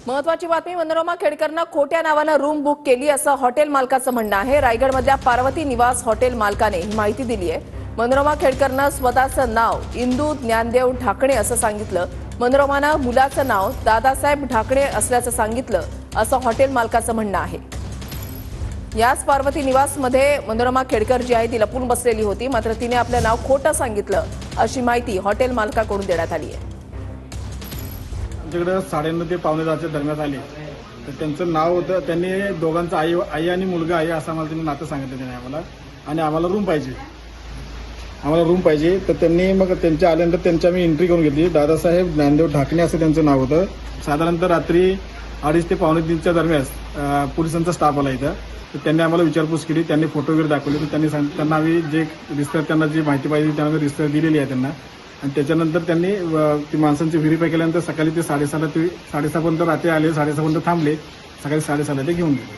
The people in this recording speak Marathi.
महत्वाची बातमी. मनोरमा खेडकरनं खोट्या नावानं रूम बुक केली असं हॉटेल मालकाचं म्हणणं आहे. रायगडमधल्या पार्वती निवास हॉटेल मालकाने ही माहिती दिली आहे. मनोरमा खेडकरनं स्वतःचं नाव इंदू ज्ञानदेव ढाकणे असं सांगितलं. मनोरमानं मुलाचं नाव दादासाहेब ढाकणे असल्याचं सांगितलं असं हॉटेल मालकाचं म्हणणं आहे. याच पार्वती निवासमध्ये मनोरमा खेडकर जी आहे ती लपून बसलेली होती, मात्र तिने आपलं नाव खोटं सांगितलं अशी माहिती हॉटेल मालकाकडून देण्यात आली आहे. आमच्याकडे 9:30 ते 9:45 दरम्यान आले तर त्यांचं नाव होतं. त्यांनी दोघांचं आई आणि मुलगा आहे असं आम्हाला त्यांनी नातं सांगितलं त्यांनी आम्हाला. आणि आम्हाला रूम पाहिजे तर त्यांनी मग त्यांच्या आल्यानंतर त्यांची आम्ही एंट्री करून घेतली. दादासाहेब ज्ञानदेव ढाकणे असं त्यांचं नाव होतं. साधारणतः रात्री 2:30 ते 2:45 दरम्यान पोलिसांचा स्टाफ आला इथं. तर त्यांनी आम्हाला विचारपूस केली, त्यांनी फोटो वगैरे दाखवले. तर त्यांना आम्ही जे रिस्टर त्यांना जी माहिती पाहिजे त्यांना रिस्टर दिलेली आहे त्यांना. आणि त्याच्यानंतर त्यांनी ती माणसांची व्हेरीफाय केल्यानंतर सकाळी ते 6:30 पर्यंत रात्री आले, 6:30 पर्यंत थांबले. सकाळी 6:30 ते घेऊन गेले.